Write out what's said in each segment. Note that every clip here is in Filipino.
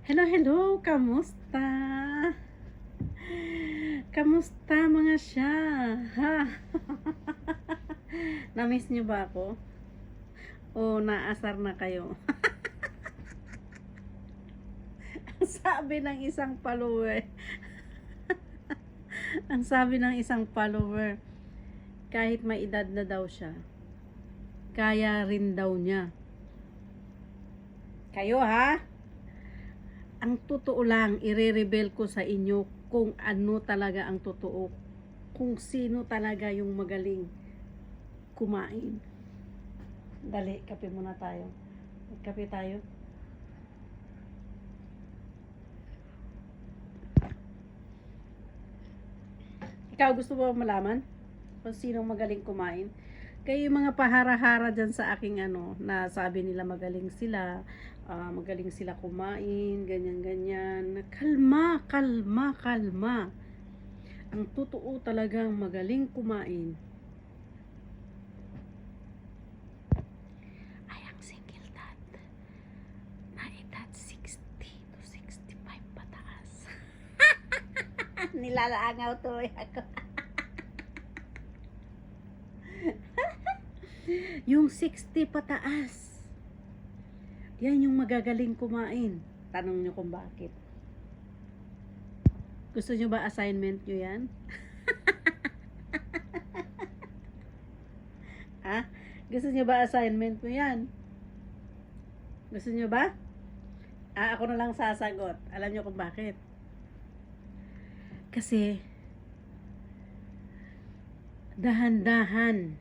Hello, hello! Kamusta? Kamusta mga siya? Ha? Na-miss niyo ba ako? O naasar na kayo? Sabi ng isang follower. Ang sabi ng isang follower, kahit may edad na daw siya, kaya rin daw niya. Kayo ha? Ang totoo lang, i-reveal ko sa inyo kung ano talaga ang totoo. Kung sino talaga yung magaling kumain. Dali, kape muna tayo. Kape tayo. Ikaw gusto mo malaman kung sino magaling kumain? Kaya yung mga pahara-hara dyan sa aking na sabi nila magaling sila kumain, ganyan-ganyan. Kalma, kalma, kalma. Ang totoo talagang magaling kumain ay ang single dad na edad 60 to 65 pataas. Nilalangaw tuloy ako. Yung 60 pataas, yan yung magagaling kumain. Tanong nyo kung bakit. Gusto nyo ba assignment nyo yan? Ha? Gusto nyo ba assignment mo yan? Gusto nyo ba? Ako na lang sasagot. Alam nyo kung bakit? Kasi dahan-dahan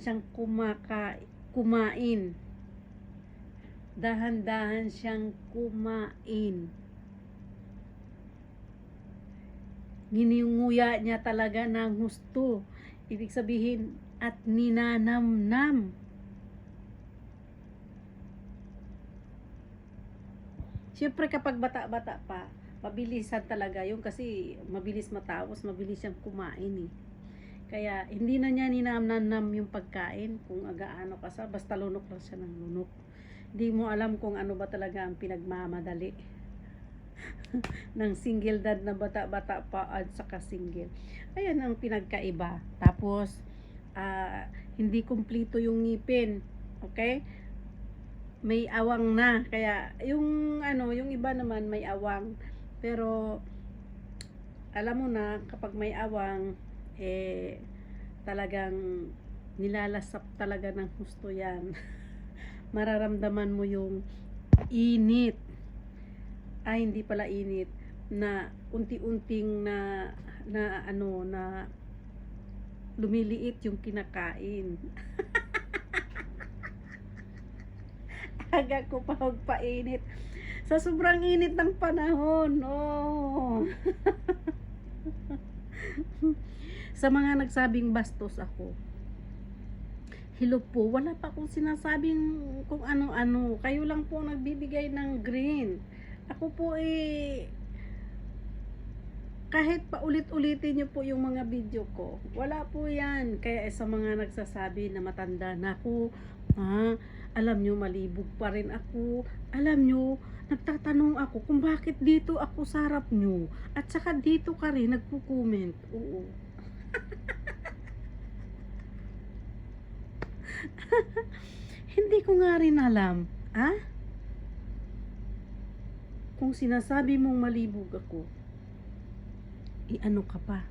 siyang kumain. Dahan-dahan siyang kumain. Gininguya niya talaga ng husto. Ibig sabihin, at ninanamnam. Siyempre kapag bata-bata pa, mabilisan talaga yun kasi mabilis matapos, mabilis siyang kumain eh. Kaya hindi na niya ninamnam yung pagkain kung agaano ka sa, basta lunok lang siya ng lunok. Hindi mo alam kung ano ba talaga ang pinagmamadali ng single dad na bata-bata pa at saka single. Ayan ang pinagkaiba. Tapos, hindi kumpleto yung ngipin. Okay? May awang na. Kaya, yung iba naman may awang. Pero, alam mo na, kapag may awang, talagang nilalasap talaga ng husto yan. Mararamdaman mo yung init. Hindi pala init. Na unti-unting na lumiliit yung kinakain. Aga ko pa magpainit. Sa sobrang init ng panahon. Oh. Sa mga nagsabing bastos ako, hello po, wala pa akong sinasabing kung ano-ano. Kayo lang po nagbibigay ng green. Ako po kahit pa ulit-ulitin nyo po yung mga video ko, wala po yan. Kaya sa mga nagsasabi na matanda na ako, alam nyo, malibog pa rin ako. Alam nyo, nagtatanong ako kung bakit dito ako sa harap nyo. At saka dito ka rin nagpo-comment. Oo. Hindi ko nga rin alam. Kung sinasabi mong malibog ako, ano ka pa?